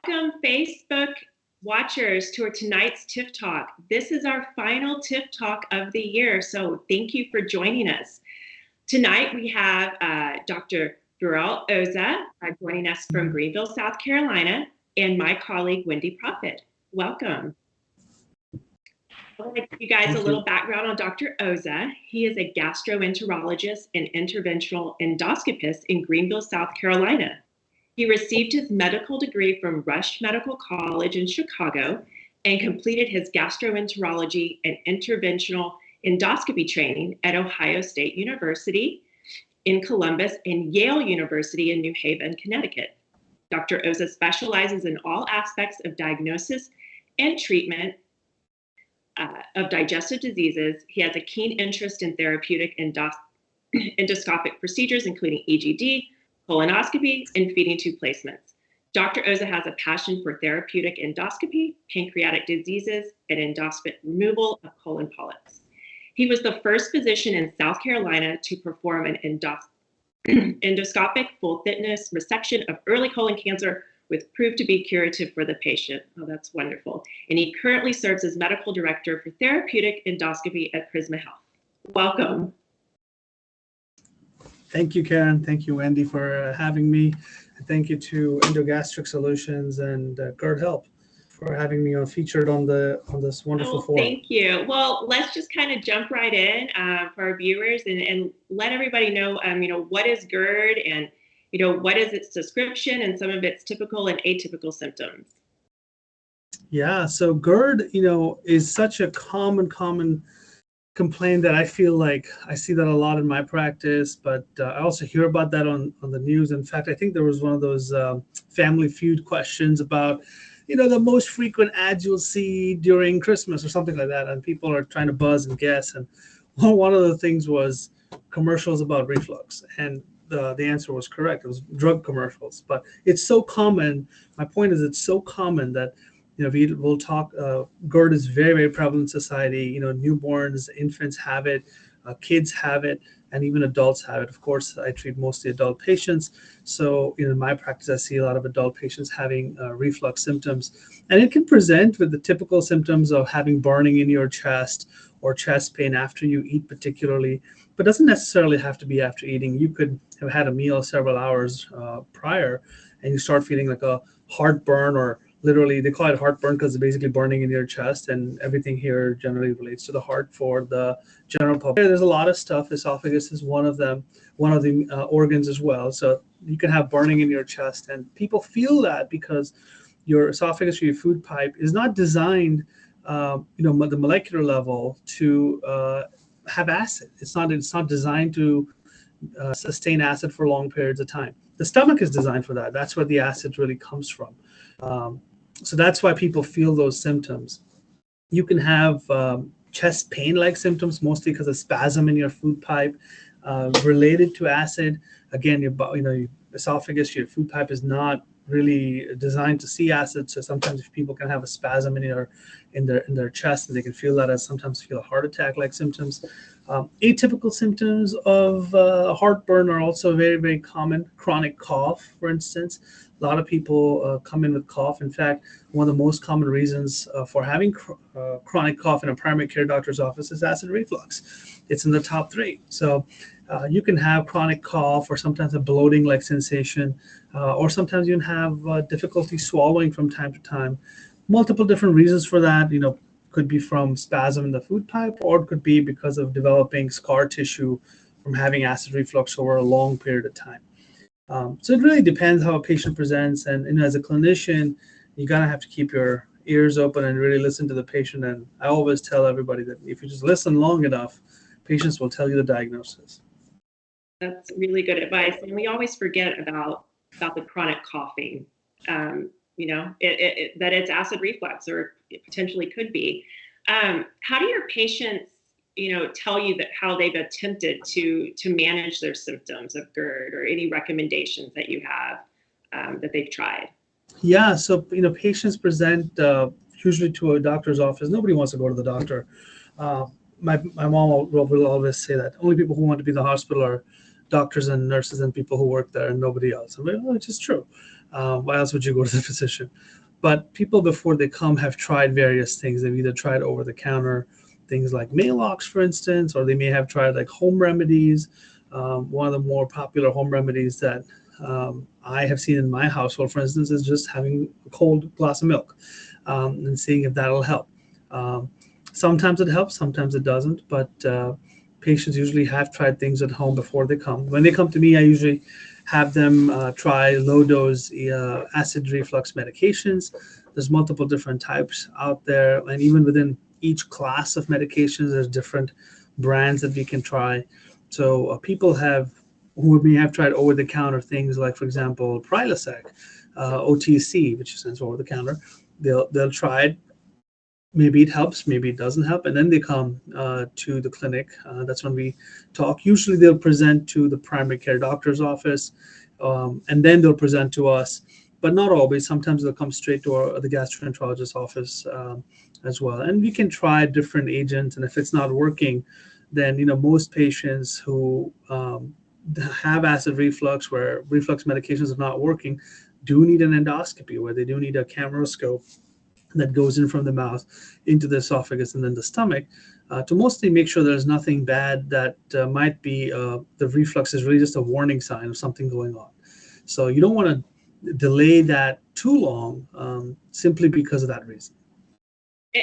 Welcome, Facebook watchers, to tonight's TIF Talk. This is our final TIF Talk of the year, so thank you for joining us. Tonight we have Dr. Veeral Oza joining us from Greenville, South Carolina, and my colleague, Wendy Prophet. Welcome. I'll give you guys a little background on Dr. Oza. He is a gastroenterologist and interventional endoscopist in Greenville, South Carolina. He received his medical degree from Rush Medical College in Chicago and completed his gastroenterology and interventional endoscopy training at Ohio State University in Columbus and Yale University in New Haven, Connecticut. Dr. Oza specializes in all aspects of diagnosis and treatment of digestive diseases. He has a keen interest in therapeutic endoscopic procedures, including EGD, colonoscopy, and feeding tube placements. Dr. Oza has a passion for therapeutic endoscopy, pancreatic diseases, and endoscopic removal of colon polyps. He was the first physician in South Carolina to perform an endoscopic full-thickness resection of early colon cancer with proved to be curative for the patient. Oh, that's wonderful. And he currently serves as medical director for therapeutic endoscopy at Prisma Health. Welcome. Thank you, Karen. Thank you, Wendy, for having me. And thank you to Endogastric Solutions and GERD Help for having me featured on this wonderful forum. Thank you. Well, let's just kind of jump right in for our viewers and let everybody know, what is GERD and, what is its description and some of its typical and atypical symptoms. Yeah, so GERD, is such a common complaint that I feel like I see that a lot in my practice, but I also hear about that on the news. In fact, I think there was one of those Family Feud questions about, the most frequent ads you'll see during Christmas or something like that, and people are trying to buzz and guess. And one of the things was commercials about reflux, and the answer was correct. It was drug commercials, but it's so common. My point is, it's so common that we'll talk. GERD is very, very prevalent in society. Newborns, infants have it, kids have it, and even adults have it. Of course, I treat mostly adult patients. So in my practice, I see a lot of adult patients having reflux symptoms. And it can present with the typical symptoms of having burning in your chest or chest pain after you eat particularly, but doesn't necessarily have to be after eating. You could have had a meal several hours prior, and you start feeling like a heartburn, or literally they call it heartburn because it's basically burning in your chest, and everything here generally relates to the heart for the general public. There's a lot of stuff. Esophagus is one of them, one of the organs as well. So you can have burning in your chest, and people feel that because your esophagus or your food pipe is not designed, the molecular level to have acid. It's not designed to sustain acid for long periods of time. The stomach is designed for that. That's where the acid really comes from. So that's why people feel those symptoms. You can have chest pain-like symptoms, mostly because of spasm in your food pipe related to acid. Again, your esophagus, your food pipe is not really designed to see acid. So sometimes people can have a spasm in their chest, and they can feel that as sometimes feel a heart attack-like symptoms. Atypical symptoms of heartburn are also very, very common. Chronic cough, for instance. A lot of people come in with cough. In fact, one of the most common reasons for having chronic cough in a primary care doctor's office is acid reflux. It's in the top 3. So you can have chronic cough, or sometimes a bloating-like sensation, or sometimes you can have difficulty swallowing from time to time. Multiple different reasons for that. Could be from spasm in the food pipe, or it could be because of developing scar tissue from having acid reflux over a long period of time. So it really depends how a patient presents, and as a clinician, you gotta have to keep your ears open and really listen to the patient. And I always tell everybody that if you just listen long enough, patients will tell you the diagnosis. That's really good advice, and we always forget about the chronic coughing. That it's acid reflux, or it potentially could be. How do your patients, tell you that how they've attempted to manage their symptoms of GERD, or any recommendations that you have that they've tried? Yeah, so patients present usually to a doctor's office. Nobody wants to go to the doctor. My mom will always say that only people who want to be in the hospital are doctors and nurses and people who work there and nobody else. I'm like, oh, which is true. Why else would you go to the physician? But people before they come have tried various things. They've either tried over-the-counter things like Maalox, for instance, or they may have tried like home remedies. One of the more popular home remedies that I have seen in my household, for instance, is just having a cold glass of milk and seeing if that'll help. Sometimes it helps, sometimes it doesn't, but patients usually have tried things at home before they come. When they come to me, I usually have them try low-dose acid reflux medications. There's multiple different types out there, and even within each class of medications, there's different brands that we can try. So people who may have tried over-the-counter things like, for example, Prilosec, OTC, which stands for over-the-counter. They'll try it. Maybe it helps, maybe it doesn't help, and then they come to the clinic. That's when we talk. Usually they'll present to the primary care doctor's office, and then they'll present to us, but not always. Sometimes they'll come straight to the gastroenterologist's office as well. And we can try different agents, and if it's not working, then most patients who have acid reflux, where reflux medications are not working, do need an endoscopy, where they do need a cameroscope that goes in from the mouth into the esophagus and then the stomach to mostly make sure there's nothing bad that might be the reflux is really just a warning sign of something going on. So you don't want to delay that too long simply because of that reason.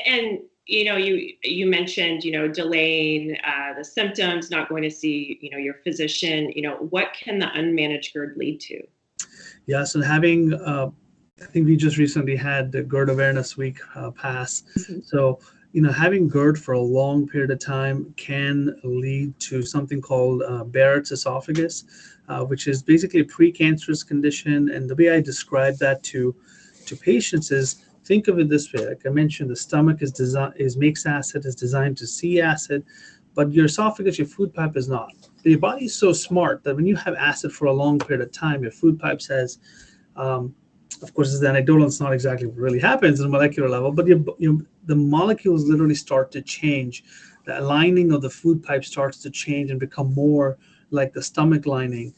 And you mentioned delaying the symptoms, not going to see your physician. What can the unmanaged GERD lead to? Yes, and having I think we just recently had the GERD Awareness Week pass. Mm-hmm. So, having GERD for a long period of time can lead to something called Barrett's esophagus, which is basically a precancerous condition. And the way I describe that to patients is, think of it this way. Like I mentioned, the stomach makes acid, is designed to see acid, but your esophagus, your food pipe is not. Your body is so smart that when you have acid for a long period of time, your food pipe says, of course, it's anecdotal. It's not exactly what really happens at a molecular level, but the molecules literally start to change. The lining of the food pipe starts to change and become more like the stomach lining.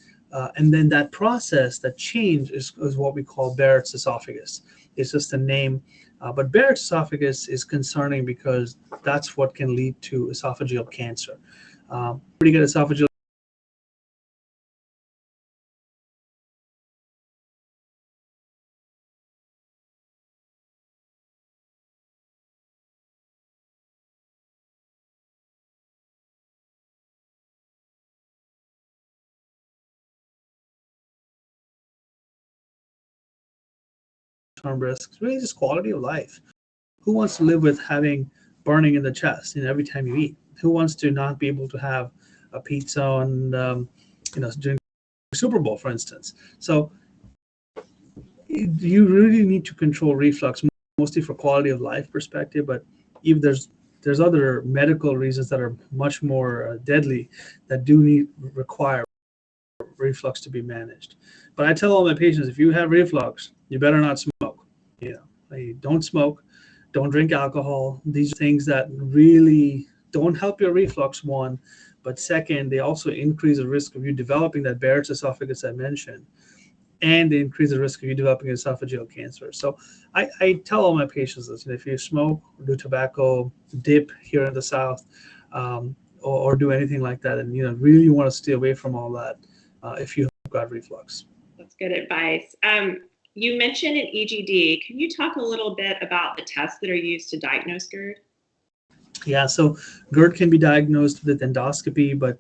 And then that process, that change, is what we call Barrett's esophagus. It's just a name. But Barrett's esophagus is concerning because that's what can lead to esophageal cancer. Pretty good esophageal term risks, really just quality of life. Who wants to live with having burning in the chest every time you eat? Who wants to not be able to have a pizza and during the Super Bowl, for instance? So you really need to control reflux, mostly for quality of life perspective, but even there's other medical reasons that are much more deadly that do require reflux to be managed. But I tell all my patients, if you have reflux, you better not smoke. Don't smoke, don't drink alcohol. These are things that really don't help your reflux, one, but second, they also increase the risk of you developing that Barrett's esophagus I mentioned, and they increase the risk of you developing esophageal cancer. So I tell all my patients this: if you smoke, or do tobacco, dip here in the South, or do anything like that, and really want to stay away from all that if you have got reflux. That's good advice. You mentioned an EGD. Can you talk a little bit about the tests that are used to diagnose GERD? Yeah, so GERD can be diagnosed with endoscopy, but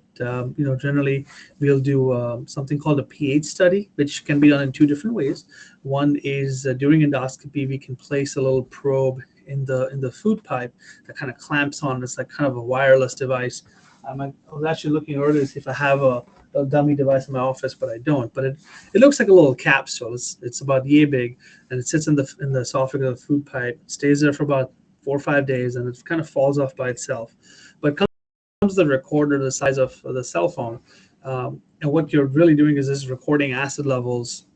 generally we'll do something called a pH study, which can be done in two different ways. One is during endoscopy, we can place a little probe in the food pipe that kind of clamps on. It's like kind of a wireless device. I was actually looking earlier to see if I have a dummy device in my office, but I don't. But it looks like a little capsule. It's about yay big, and it sits in the esophagus of the food pipe. It stays there for about 4 or 5 days, and it kind of falls off by itself. But comes the recorder the size of the cell phone, and what you're really doing is recording acid levels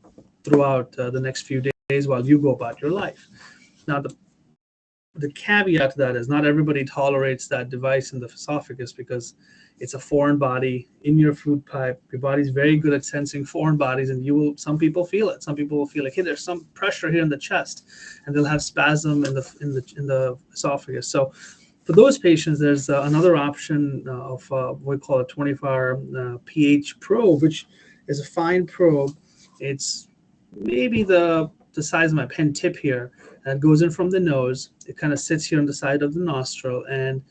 throughout the next few days while you go about your life. Now, the the caveat to that is not everybody tolerates that device in the esophagus because it's a foreign body in your food pipe. Your body's very good at sensing foreign bodies, and some people feel it. Some people will feel like, hey, there's some pressure here in the chest, and they'll have spasm in the esophagus. So for those patients, there's another option of what we call a 24-hour pH probe, which is a fine probe. It's maybe the size of my pen tip here, and goes in from the nose. It kind of sits here on the side of the nostril, and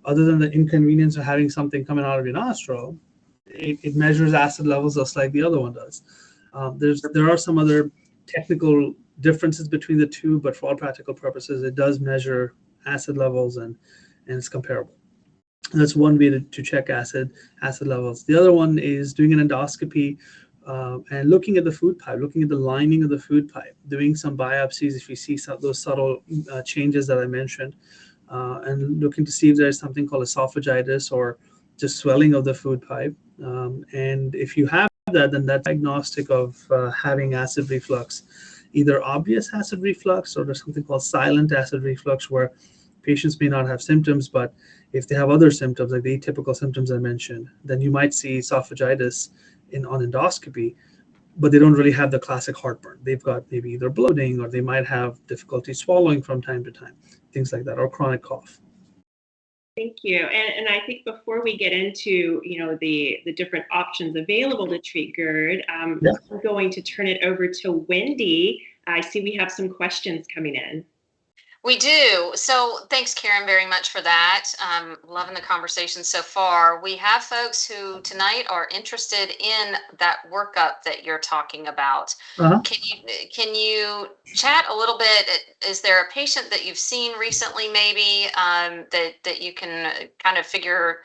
other than the inconvenience of having something coming out of your nostril, it measures acid levels just like the other one does. There are some other technical differences between the two, but for all practical purposes, it does measure acid levels, and it's comparable. That's one way to check acid levels. The other one is doing an endoscopy and looking at the food pipe, looking at the lining of the food pipe, doing some biopsies if you see those subtle changes that I mentioned, and looking to see if there's something called esophagitis or just swelling of the food pipe. And if you have that, then that's diagnostic of having acid reflux, either obvious acid reflux or there's something called silent acid reflux, where patients may not have symptoms, but if they have other symptoms, like the atypical symptoms I mentioned, then you might see esophagitis on endoscopy, but they don't really have the classic heartburn. They've got maybe either bloating, or they might have difficulty swallowing from time to time, things like that, or chronic cough. Thank you. And I think before we get into, the different options available to treat GERD, I'm going to turn it over to Wendy. I see we have some questions coming in. We do. So thanks, Karen, very much for that. Loving the conversation so far. We have folks who tonight are interested in that workup that you're talking about. Uh-huh. Can you chat a little bit? Is there a patient that you've seen recently, maybe that you can kind of figure?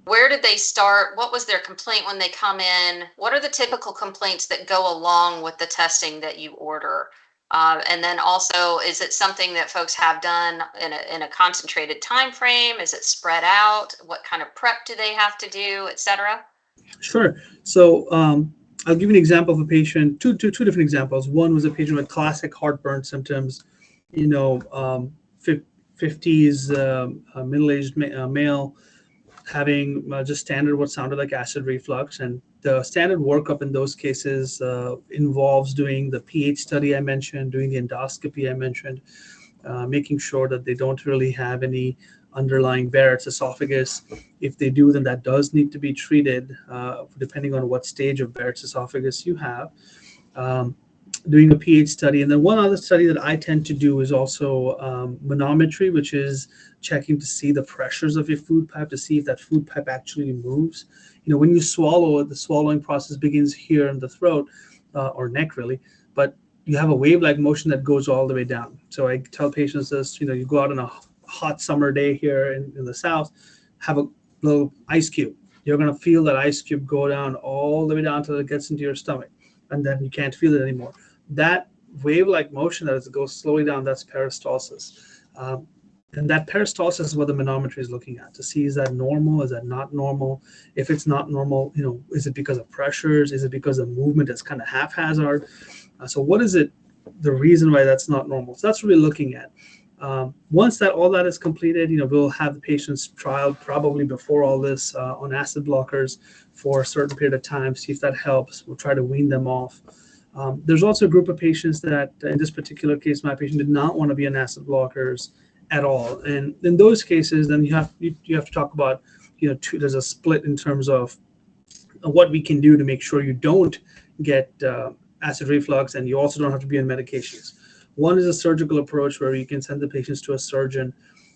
Where did they start? What was their complaint when they come in? What are the typical complaints that go along with the testing that you order? And then also, is it something that folks have done in a concentrated time frame? Is it spread out? What kind of prep do they have to do, et cetera? Sure. So I'll give you an example of a patient, two different examples. One was a patient with classic heartburn symptoms, 50s, middle-aged male, having just standard what sounded like acid reflux. And the standard workup in those cases involves doing the pH study I mentioned, doing the endoscopy I mentioned, making sure that they don't really have any underlying Barrett's esophagus. If they do, then that does need to be treated depending on what stage of Barrett's esophagus you have. Doing a pH study. And then one other study that I tend to do is also manometry, which is checking to see the pressures of your food pipe, to see if that food pipe actually moves. When you swallow, the swallowing process begins here in the throat or neck, really, but you have a wave-like motion that goes all the way down. So I tell patients this, you go out on a hot summer day here in the South, have a little ice cube. You're going to feel that ice cube go down all the way down till it gets into your stomach, and then you can't feel it anymore. That wave-like motion that goes slowly down, that's peristalsis. And that peristalsis is what the manometry is looking at, to see, is that normal, is that not normal? If it's not normal, is it because of pressures? Is it because the movement is kind of haphazard? So what is it, the reason why that's not normal? So that's what we're looking at. Once all that is completed, we'll have the patients trialed probably before all this on acid blockers for a certain period of time, see if that helps. We'll try to wean them off. There's also a group of patients that, in this particular case, my patient did not want to be on acid blockers at all. And in those cases, then you have to talk about, there's a split in terms of what we can do to make sure you don't get acid reflux, and you also don't have to be on medications. One is a surgical approach, where you can send the patients to a surgeon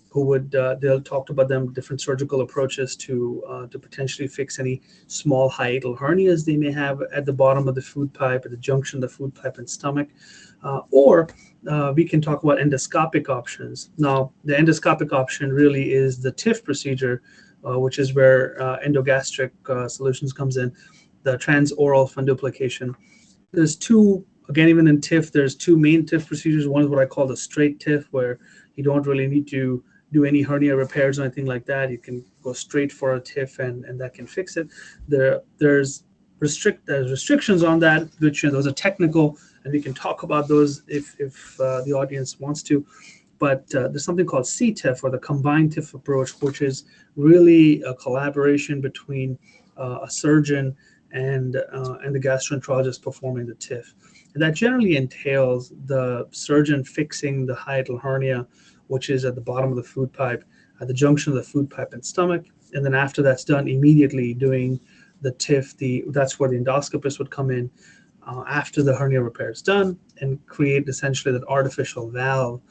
who would, they'll talk about them different surgical approaches to potentially fix any small hiatal hernias they may have at the bottom of the food pipe, at the junction of the food pipe and stomach. Or we can talk about endoscopic options. Now, the endoscopic option really is the TIF procedure, which is where endogastric solutions comes in, the transoral fundoplication. There's two, again, even in TIF, there's two main TIF procedures. One is what I call the straight TIF, where you don't really need to do any hernia repairs or anything like that. You can go straight for a TIF, and that can fix it. There's restrictions on that, which those are technical, and we can talk about those if the audience wants to. But there's something called CTIF, or the combined TIF approach, which is really a collaboration between a surgeon and the gastroenterologist performing the TIF. And that generally entails the surgeon fixing the hiatal hernia, which is at the bottom of the food pipe, at the junction of the food pipe and stomach. And then after that's done, immediately doing the TIF, that's where the endoscopist would come in after the hernia repair is done, and create essentially that artificial valve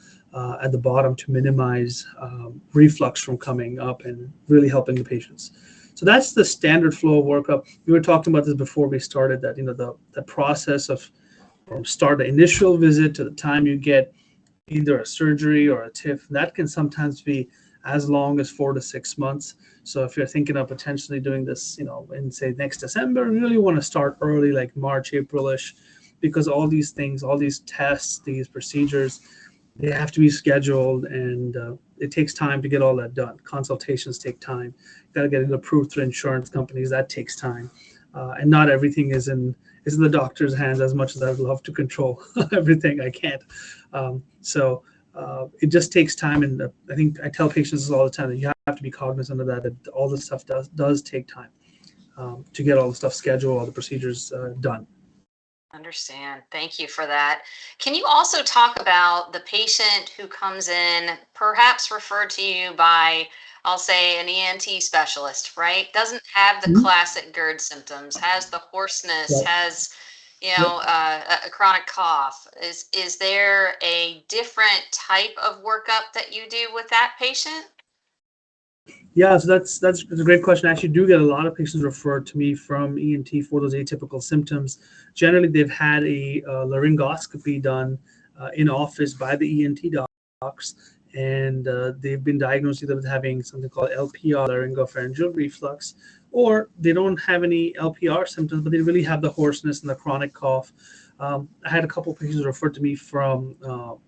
at the bottom to minimize reflux from coming up and really helping the patients. So that's the standard flow of workup. We were talking about this before we started, that the process of from start the initial visit to the time you get either a surgery or a TIF, that can sometimes be as long as 4 to 6 months. So if you're thinking of potentially doing this, in say next December, you really want to start early, like March, April-ish, because all these things, all these tests, these procedures, they have to be scheduled, and it takes time to get all that done. Consultations take time. You got to get it approved through insurance companies. That takes time, and not everything is in the doctor's hands. As much as I would love to control everything, I can't. So it just takes time, and I think I tell patients this all the time, that you have to be cognizant of that all this stuff does take time to get all the stuff scheduled, all the procedures done. Understand. Thank you for that. Can you also talk about the patient who comes in, perhaps referred to you by, I'll say, an ENT specialist, right? Doesn't have the classic GERD symptoms, has the hoarseness, has, a chronic cough. Is there a different type of workup that you do with that patient? Yeah, so that's a great question. I actually do get a lot of patients referred to me from ENT for those atypical symptoms. Generally, they've had a laryngoscopy done in office by the ENT docs, and they've been diagnosed either with having something called LPR, laryngopharyngeal reflux, or they don't have any LPR symptoms, but they really have the hoarseness and the chronic cough. I had a couple of patients referred to me from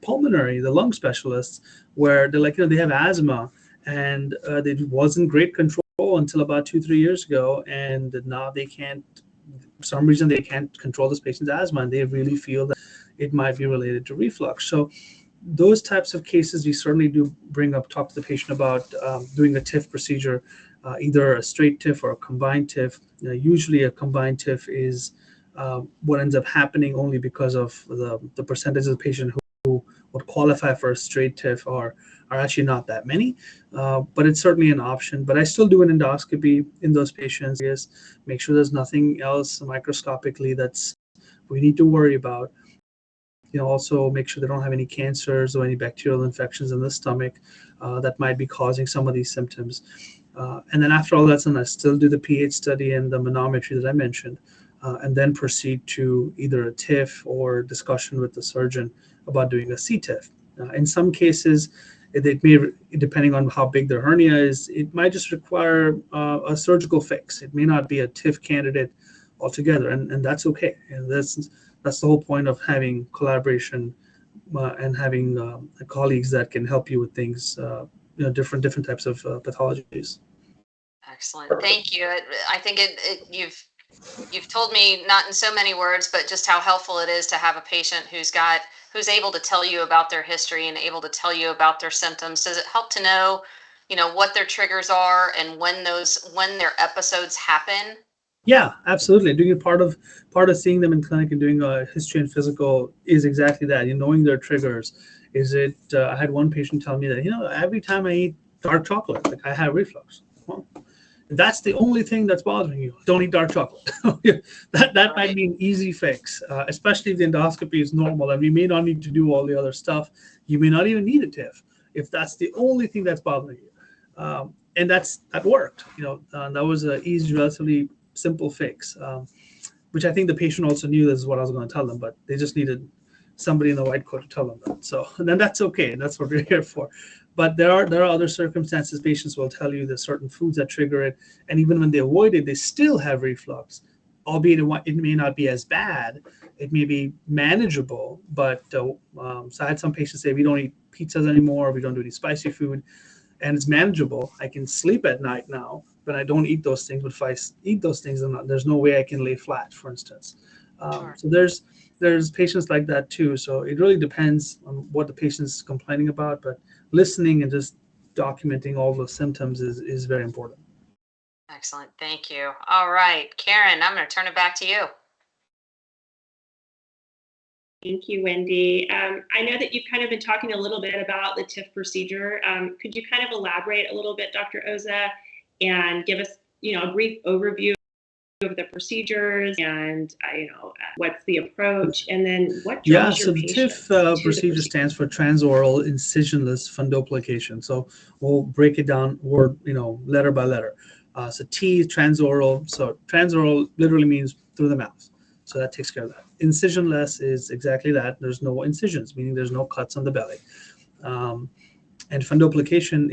pulmonary, the lung specialists, where they're like, they have asthma, and it wasn't great control until about 2-3 years ago, and now they can't, for some reason, they can't control this patient's asthma, and they really feel that it might be related to reflux. So those types of cases, we certainly do talk to the patient about doing a TIF procedure, either a straight TIF or a combined TIF. Usually a combined TIF is what ends up happening only because of the percentage of the patient who would qualify for a straight TIF are actually not that many, but it's certainly an option. But I still do an endoscopy in those patients, make sure there's nothing else microscopically that's we need to worry about. Also make sure they don't have any cancers or any bacterial infections in the stomach that might be causing some of these symptoms. And then after all that's done, I still do the pH study and the manometry that I mentioned, and then proceed to either a TIF or discussion with the surgeon about doing a CTIF. In some cases, it may, depending on how big the hernia is, it might just require a surgical fix. It may not be a TIF candidate altogether, and that's okay. And that's the whole point of having collaboration and having colleagues that can help you with things, different types of pathologies. Excellent. Thank you. I think you've told me, not in so many words, but just how helpful it is to have a patient who's able to tell you about their history and able to tell you about their symptoms. Does it help to know, what their triggers are and when their episodes happen? Yeah, absolutely. Doing part of seeing them in clinic and doing a history and physical is exactly that. Knowing their triggers. Is it? I had one patient tell me that every time I eat dark chocolate, like I have reflux. Well, if that's the only thing that's bothering you, don't eat dark chocolate. that might be an easy fix, especially if the endoscopy is normal, and we may not need to do all the other stuff. You may not even need a TIF if that's the only thing that's bothering you. And that worked. That was an easy, relatively simple fix, which I think the patient also knew this is what I was going to tell them, but they just needed somebody in the white coat to tell them that. So then that's okay, and that's what we're here for. But there are other circumstances. Patients will tell you there's certain foods that trigger it, and even when they avoid it, they still have reflux, albeit it may not be as bad. It may be manageable, but so I had some patients say, we don't eat pizzas anymore, we don't do any spicy food, and it's manageable. I can sleep at night now, but I don't eat those things. But if I eat those things, then there's no way I can lay flat, for instance. Sure. So there's there's patients like that too. So it really depends on what the patient is complaining about, but listening and just documenting all the symptoms is very important. Excellent. Thank you. All right, Karen, I'm going to turn it back to you. Thank you, Wendy. I know that you've kind of been talking a little bit about the TIF procedure. Could you kind of elaborate a little bit, Dr. Oza, and give us, a brief overview of the procedures and, what's the approach, and then what draws so your the patients TIF procedure stands for transoral incisionless fundoplication. So we'll break it down word, letter by letter. So T, transoral. So transoral literally means through the mouth. So that takes care of that. Incisionless is exactly that. There's no incisions, meaning there's no cuts on the belly. And fundoplication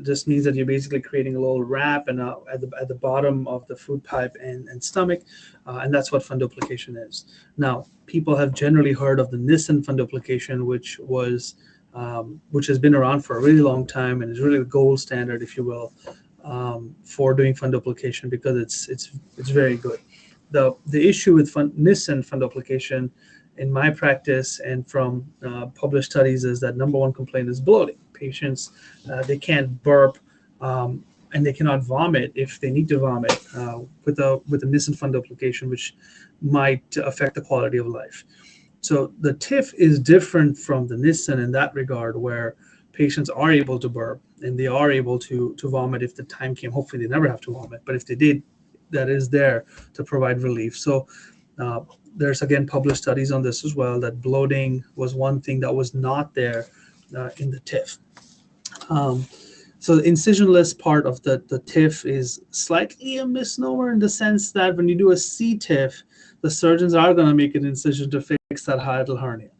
just means that you're basically creating a little wrap and at the bottom of the food pipe and stomach, and that's what fundoplication is. Now, people have generally heard of the Nissen fundoplication, which has been around for a really long time and is really the gold standard, if you will, for doing fundoplication because it's very good. The issue with Nissen fundoplication in my practice and from published studies is that number one complaint is bloating. Patients, they can't burp and they cannot vomit if they need to vomit with a Nissen fundoplication, which might affect the quality of life. So the TIF is different from the Nissen in that regard, where patients are able to burp and they are able to vomit if the time came. Hopefully they never have to vomit, but if they did, that is there to provide relief. So there's again published studies on this as well, that bloating was one thing that was not there in the TIF. So the incisionless part of the TIF is slightly a misnomer in the sense that when you do a C-TIF, the surgeons are going to make an incision to fix that hiatal hernia.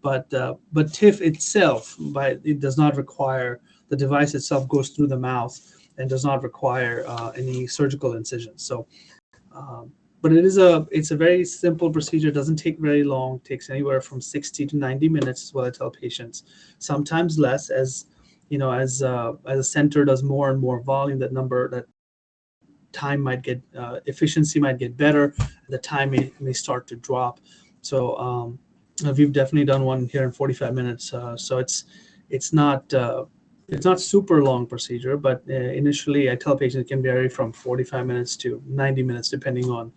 But TIF itself, it does not require, the device itself goes through the mouth and does not require any surgical incisions. So, but it's a very simple procedure. It doesn't take very long. It takes anywhere from 60 to 90 minutes is what I tell patients. Sometimes less, as a center does more and more volume, that time might get, efficiency might get better. The time may start to drop. So we've definitely done one here in 45 minutes. So it's not super long procedure, but initially I tell patients it can vary from 45 minutes to 90 minutes, depending on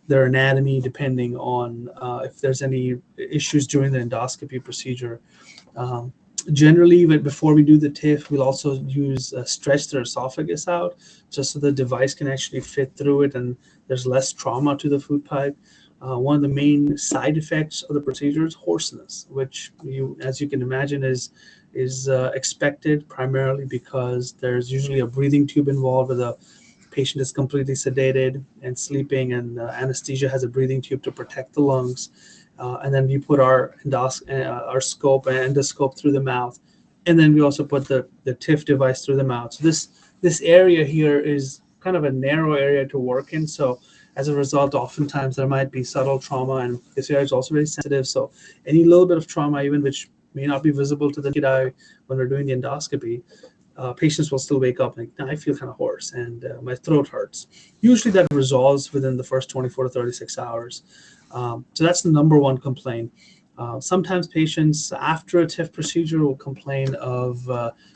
their anatomy, depending on if there's any issues during the endoscopy procedure. Generally, before we do the TIF, we'll also stretch their esophagus out just so the device can actually fit through it and there's less trauma to the food pipe. One of the main side effects of the procedure is hoarseness, which as you can imagine, is expected primarily because there's usually a breathing tube involved where the patient is completely sedated and sleeping, and anesthesia has a breathing tube to protect the lungs. And then we put our scope and endoscope through the mouth, and then we also put the TIF device through the mouth. So this area here is kind of a narrow area to work in. So as a result, oftentimes there might be subtle trauma, and this area is also very sensitive. So any little bit of trauma, even which may not be visible to the naked eye when we're doing the endoscopy, patients will still wake up like, I feel kind of hoarse and my throat hurts. Usually that resolves within the first 24 to 36 hours. So that's the number one complaint. Sometimes patients after a TIF procedure will complain of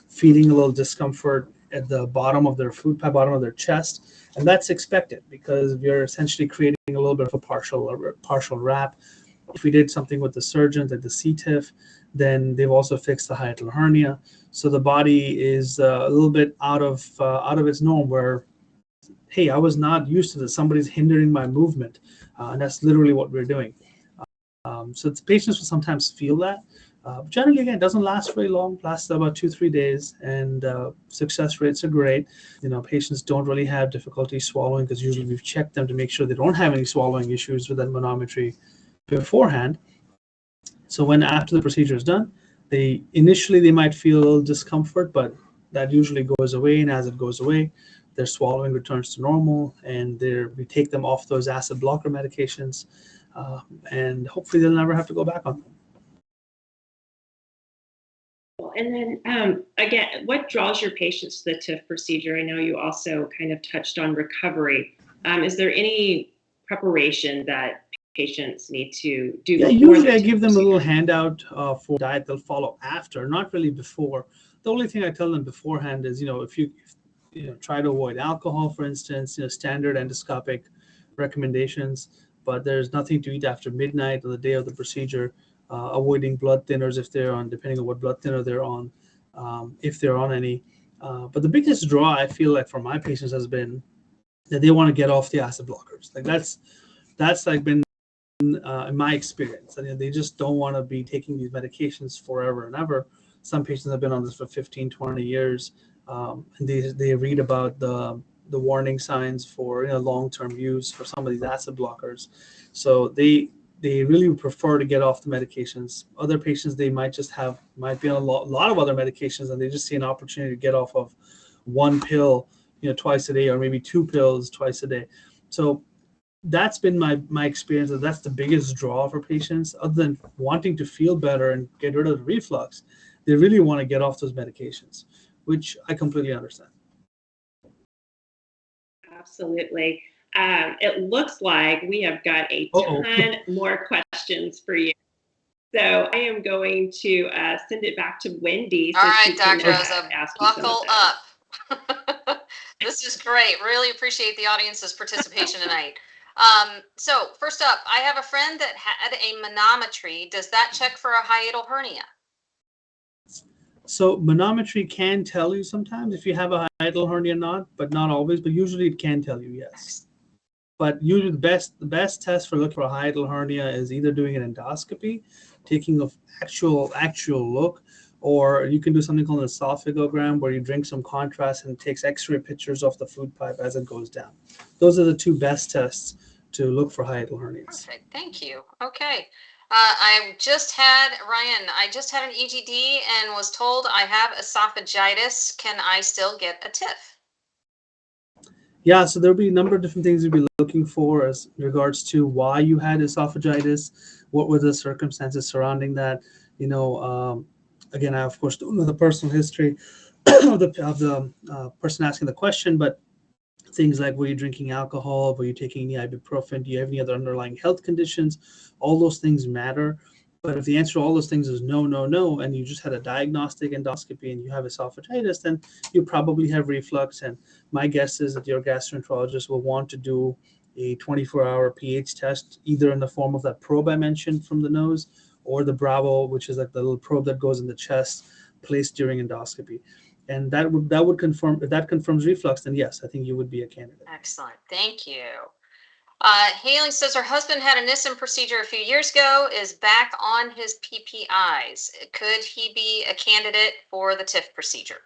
feeling a little discomfort at the bottom of their food pipe, bottom of their chest. And that's expected because we're essentially creating a little bit of a partial wrap. If we did something with the surgeons at the C-TIF, then they've also fixed the hiatal hernia. So the body is a little bit out of its norm where, hey, I was not used to this. Somebody's hindering my movement. And that's literally what we're doing. So the patients will sometimes feel that. Generally, again, it doesn't last very long, lasts about 2-3 days, and success rates are great. Patients don't really have difficulty swallowing because usually we've checked them to make sure they don't have any swallowing issues with that manometry beforehand. So when after the procedure is done, initially they might feel a little discomfort, but that usually goes away, and as it goes away, their swallowing returns to normal, and we take them off those acid blocker medications, and hopefully they'll never have to go back on them. And then again, what draws your patients to the TIF procedure? I know you also kind of touched on recovery. Is there any preparation that patients need to do? Yeah, before usually their I TIF give them a little procedure? handout for diet they'll follow after, not really before. The only thing I tell them beforehand is, if you try to avoid alcohol, for instance, standard endoscopic recommendations, but there's nothing to eat after midnight on the day of the procedure, avoiding blood thinners if they're on, depending on what blood thinner they're on, if they're on any. But the biggest draw I feel like for my patients has been that they want to get off the acid blockers. Like that's like been in my experience. I mean, they just don't want to be taking these medications forever and ever. Some patients have been on this for 15, 20 years, and they read about the warning signs for long-term use for some of these acid blockers. So they really would prefer to get off the medications. Other patients, they might be on a lot of other medications, and they just see an opportunity to get off of one pill, twice a day, or maybe two pills twice a day. So that's been my experience. That's the biggest draw for patients. Other than wanting to feel better and get rid of the reflux, they really want to get off those medications, which I completely understand. Absolutely. It looks like we have got a ton more questions for you. So I am going to send it back to Wendy. All right, Dr. Can, Oza, ask you some of buckle those. up. This is great. Really appreciate the audience's participation tonight. So first up, I have a friend that had a manometry. Does that check for a hiatal hernia? So manometry can tell you sometimes if you have a hiatal hernia or not, but not always. But usually it can tell you yes. But usually the best test for looking for a hiatal hernia is either doing an endoscopy, taking an actual look, or you can do something called an esophagogram, where you drink some contrast and it takes X-ray pictures of the food pipe as it goes down. Those are the two best tests to look for hiatal hernias. Perfect. Thank you. Okay. I just had an EGD and was told I have esophagitis. Can I still get a TIF? Yeah, so there'll be a number of different things you'll be looking for as regards to why you had esophagitis, what were the circumstances surrounding that. Again, I of course don't know the personal history of the person asking the question, but things like, were you drinking alcohol? Were you taking any ibuprofen? Do you have any other underlying health conditions? All those things matter. But if the answer to all those things is no, and you just had a diagnostic endoscopy and you have esophagitis, then you probably have reflux. And my guess is that your gastroenterologist will want to do a 24-hour pH test, either in the form of that probe I mentioned from the nose, or the Bravo, which is like the little probe that goes in the chest, placed during endoscopy. And that would confirm, if that confirms reflux, then yes, I think you would be a candidate. Excellent. Thank you. Haley says her husband had a Nissen procedure a few years ago, is back on his PPIs. Could he be a candidate for the TIF procedure?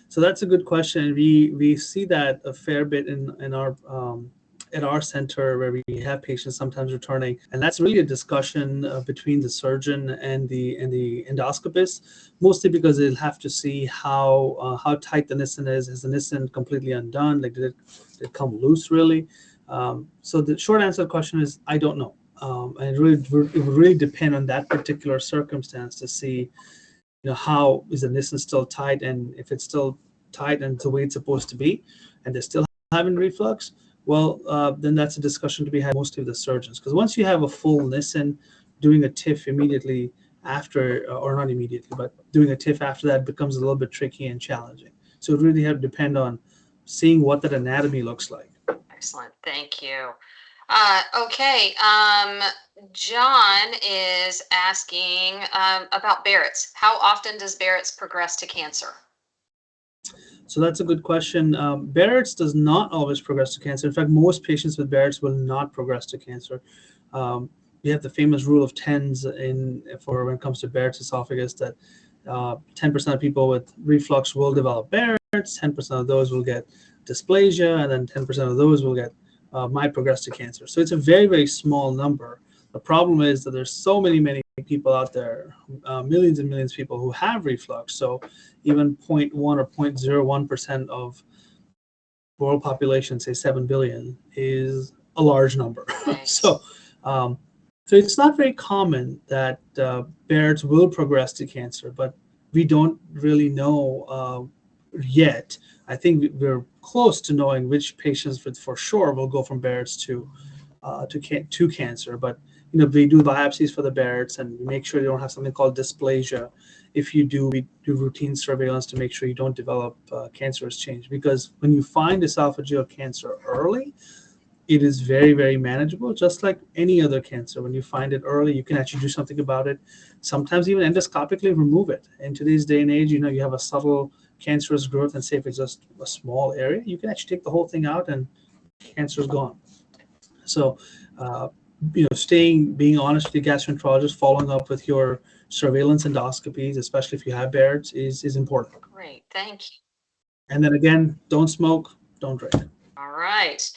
So that's a good question. We see that a fair bit in our at our center, where we have patients sometimes returning, and that's really a discussion between the surgeon and the endoscopist, mostly because they'll have to see how tight the Nissen is. Is the Nissen completely undone? Like, did it come loose really? So the short answer to the question is I don't know, and it would really depend on that particular circumstance to see, how is the Nissen still tight, and if it's still tight and it's the way it's supposed to be, and they're still having reflux, well, then that's a discussion to be had mostly with the surgeons. Because once you have a full Nissen, doing a TIF immediately after, or not immediately, but doing a TIF after that becomes a little bit tricky and challenging. So it really have to depend on seeing what that anatomy looks like. Excellent. Thank you. Okay. John is asking about Barrett's. How often does Barrett's progress to cancer? So that's a good question. Barrett's does not always progress to cancer. In fact, most patients with Barrett's will not progress to cancer. We have the famous rule of tens for when it comes to Barrett's esophagus, that 10% of people with reflux will develop Barrett's, 10% of those will get dysplasia, and then 10% of those will get might progress to cancer. So it's a very, very small number. The problem is that there's so many people out there, millions and millions of people who have reflux. So even 0.1 or 0.01% of world population, say 7 billion, is a large number. Right. So it's not very common that Barrett's will progress to cancer, but we don't really know yet. I think we're close to knowing which patients for sure will go from Barrett's to to cancer. But we do biopsies for the Barrett's and we make sure you don't have something called dysplasia. If you do, we do routine surveillance to make sure you don't develop cancerous change. Because when you find esophageal cancer early, it is very, very manageable, just like any other cancer. When you find it early, you can actually do something about it. Sometimes even endoscopically remove it. In today's day and age, you have a subtle cancerous growth, and say if it's just a small area, you can actually take the whole thing out and cancer is gone. So, being honest with your gastroenterologist, following up with your surveillance endoscopies, especially if you have Barrett's, is important. Great, thank you. And then again, don't smoke, don't drink. All right.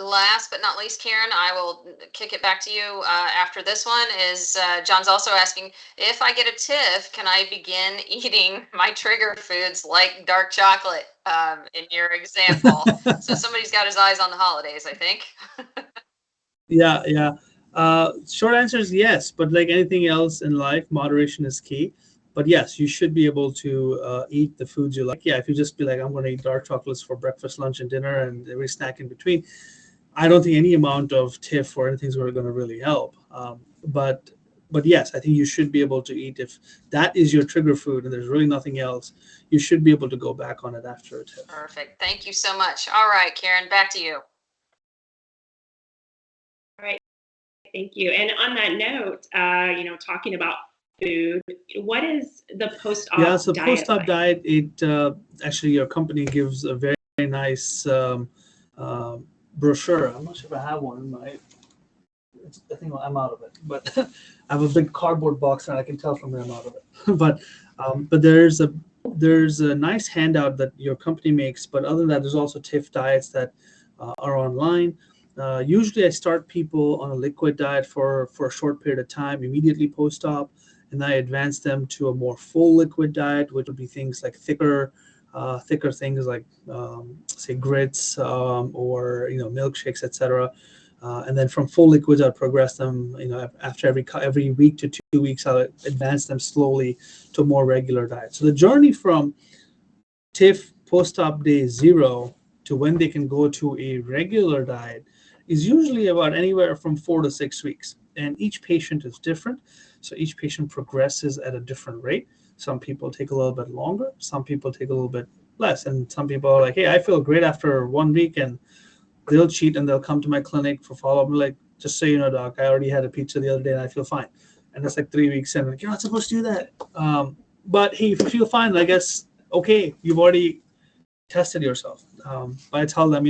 Last but not least, Karen, I will kick it back to you after this one. Is John's also asking, if I get a TIF, can I begin eating my trigger foods like dark chocolate in your example? So somebody's got his eyes on the holidays, I think. Yeah. Short answer is yes, but like anything else in life, moderation is key. But yes, you should be able to eat the foods you like. Yeah, if you just be like, I'm going to eat dark chocolates for breakfast, lunch, and dinner, and every snack in between, I don't think any amount of TIF or anything is going to really help. But yes, I think you should be able to eat, if that is your trigger food and there's really nothing else, you should be able to go back on it after a TIF. Perfect. Thank you so much. All right, Karen, back to you. All right. Thank you. And on that note, talking about food, what is the post-op diet? Yeah, so post-op diet, it actually your company gives a very, very nice brochure. I'm not sure if I have one in my. I think I'm out of it, but I have a big cardboard box and I can tell from where I'm out of it. but there's a nice handout that your company makes. But other than that, there's also TIF diets that are online. Usually, I start people on a liquid diet for a short period of time, immediately post-op. And I advance them to a more full liquid diet, which would be things like thicker things like say grits or milkshakes, etc. And then from full liquids, I'll progress them. After every week to 2 weeks, I'll advance them slowly to a more regular diet. So the journey from TIF post-op day 0 to when they can go to a regular diet is usually about anywhere from 4 to 6 weeks. And each patient is different. So each patient progresses at a different rate. Some people take a little bit longer. Some people take a little bit less. And some people are like, hey, I feel great after 1 week, and they'll cheat and they'll come to my clinic for follow-up. I'm like, just so you know, doc, I already had a pizza the other day and I feel fine. And it's like 3 weeks in, like, you're not supposed to do that. But hey, if you feel fine, I guess, okay, you've already tested yourself. But I tell them,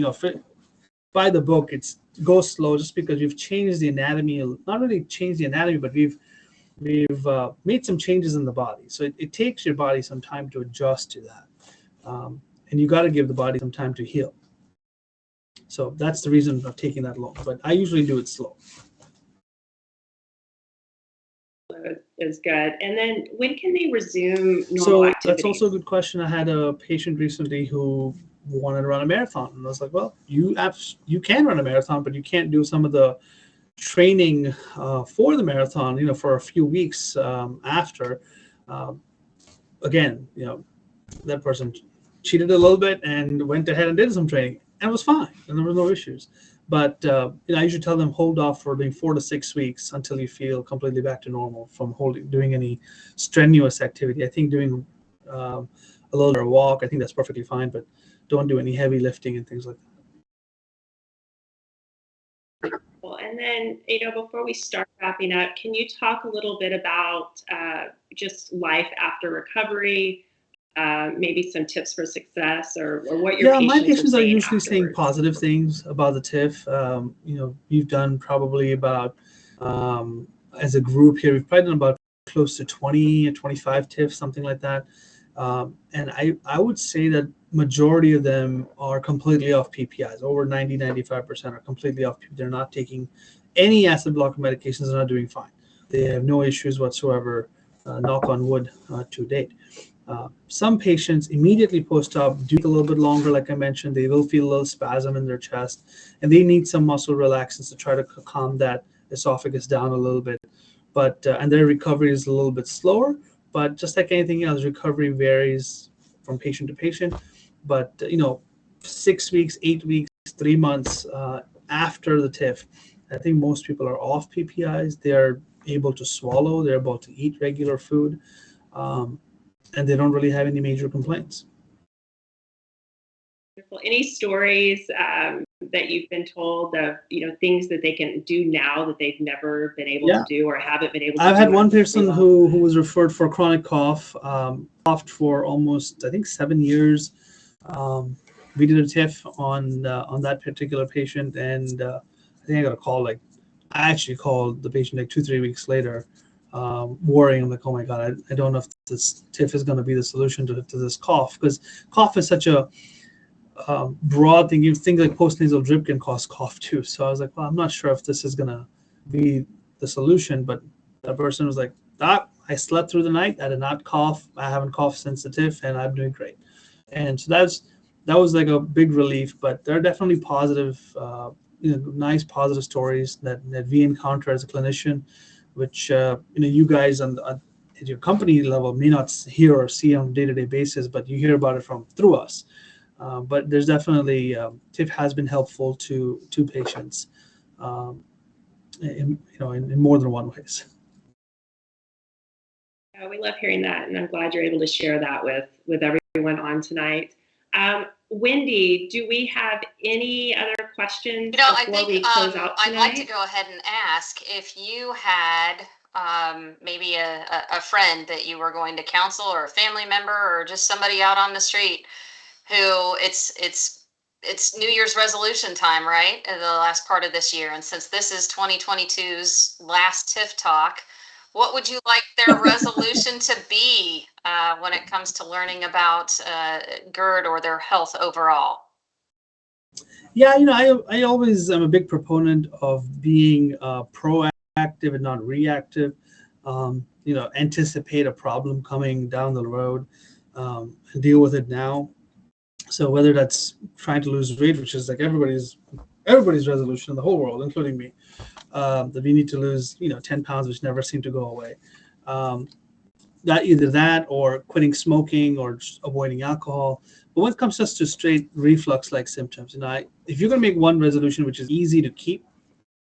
by the book, it's go slow, just because we've changed the anatomy, not really changed the anatomy, but we've made some changes in the body. So it takes your body some time to adjust to that. And you got to give the body some time to heal. So that's the reason of taking that long. But I usually do it slow. Is good. And then when can they resume normal So activities? that's also a good question. I had a patient recently who wanted to run a marathon. And I was like, well, you can run a marathon, but you can't do some of the training for the marathon, for a few weeks after. Again, that person cheated a little bit and went ahead and did some training, and it was fine, and there were no issues. But I usually tell them hold off for doing 4 to 6 weeks until you feel completely back to normal from doing any strenuous activity. I think doing a little bit of walk, I think that's perfectly fine, but don't do any heavy lifting and things like that. And then, before we start wrapping up, can you talk a little bit about just life after recovery, maybe some tips for success, or what your patients my patients are usually afterwards? saying positive things about the TIF. We've done probably about, as a group here, we've probably done about close to 20 or 25 TIFs, something like that. And I would say that majority of them are completely off PPIs. Over 90-95% are completely off PPIs. They're not taking any acid blocker medications. They're not doing fine. They have no issues whatsoever, knock on wood, to date. Some patients immediately post-op do take a little bit longer. Like I mentioned, they will feel a little spasm in their chest, and they need some muscle relaxants to try to calm that esophagus down a little bit. But and their recovery is a little bit slower. But just like anything else, recovery varies from patient to patient. But 6 weeks, 8 weeks, 3 months after the TIF, I think most people are off PPIs. They're able to swallow, they're able to eat regular food, and they don't really have any major complaints. Any stories that you've been told of, things that they can do now that they've never been able to do or haven't been able to do? I've had one person who was referred for chronic cough, coughed for almost, I think, 7 years. We did a TIF on that particular patient, and I think I got a call. I actually called the patient 2-3 weeks later, worrying. I'm like, oh my God, I don't know if this TIF is going to be the solution to this cough, because cough is such a broad thing. You think like postnasal drip can cause cough too. So I was like, well, I'm not sure if this is going to be the solution. But that person was like, Doc, I slept through the night. I did not cough. I haven't coughed since the TIF, and I'm doing great. And so that was like a big relief. But there are definitely positive, nice positive stories that we encounter as a clinician, which you guys at your company level may not hear or see on a day-to-day basis, but you hear about it through us. But there's definitely TIF has been helpful to patients in more than one ways. We love hearing that, and I'm glad you're able to share that with everyone on tonight. Wendy, do we have any other questions before we close out tonight? I'd like to go ahead and ask if you had maybe a friend that you were going to counsel, or a family member, or just somebody out on the street who it's New Year's resolution time, right? In the last part of this year. And since this is 2022's last TIF Talk, what would you like their resolution to be when it comes to learning about GERD or their health overall? Yeah, I always am a big proponent of being proactive and not reactive. Anticipate a problem coming down the road and deal with it now. So whether that's trying to lose weight, which is like everybody's resolution in the whole world, including me, that we need to lose 10 pounds, which never seem to go away. Either that or quitting smoking or just avoiding alcohol. But when it comes just to straight reflux-like symptoms, if you're going to make one resolution, which is easy to keep,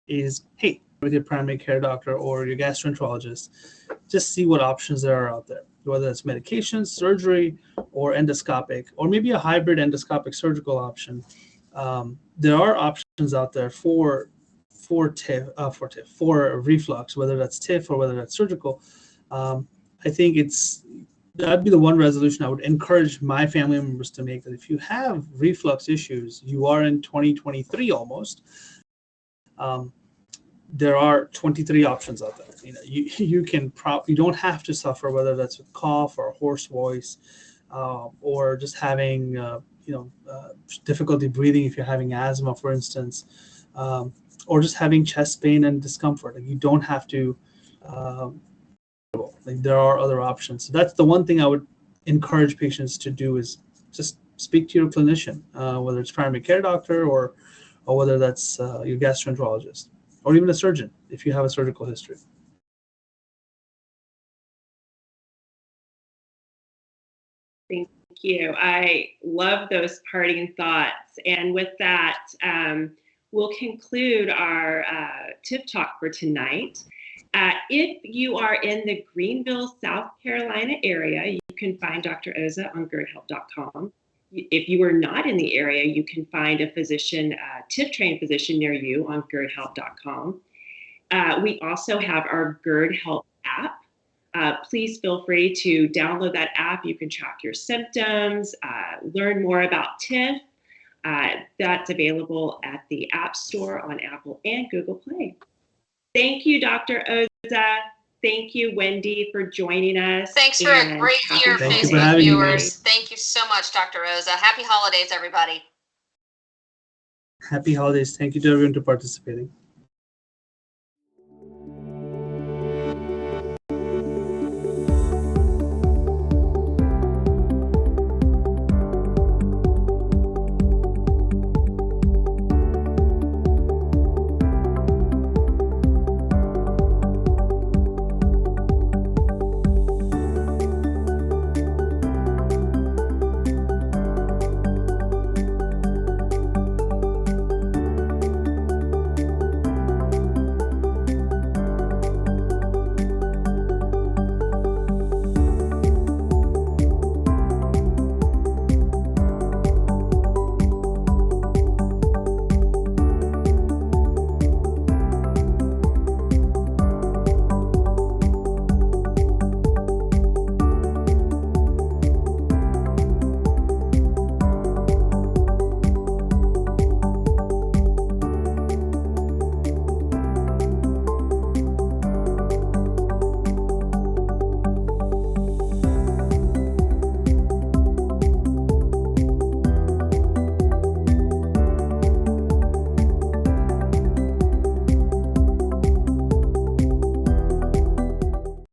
is hey, with your primary care doctor or your gastroenterologist, just see what options there are out there, whether it's medications, surgery, or endoscopic, or maybe a hybrid endoscopic surgical option. There are options out there for reflux, whether that's TIF or whether that's surgical. I think that'd be the one resolution I would encourage my family members to make, that if you have reflux issues, you are in 2023 almost. There are 23 options out there. You don't have to suffer, whether that's with cough or hoarse voice, or just having difficulty breathing if you're having asthma, for instance, or just having chest pain and discomfort. You don't have to. There are other options. So that's the one thing I would encourage patients to do, is just speak to your clinician, whether it's primary care doctor or whether that's your gastroenterologist, or even a surgeon if you have a surgical history. Thank you. I love those parting thoughts. And with that, we'll conclude our TIF Talk for tonight. If you are in the Greenville, South Carolina area, you can find Dr. Oza on GERDhelp.com. If you are not in the area, you can find a physician, TIF-trained physician near you on GERDhelp.com. We also have our GERD Help app. Please feel free to download that app. You can track your symptoms, learn more about TIF. That's available at the App Store on Apple and Google Play. Thank you, Dr. Oza. Thank you, Wendy, for joining us. Thanks for a great year, Facebook viewers. Thank you so much, Dr. Oza. Happy holidays, everybody. Happy holidays. Thank you to everyone for participating.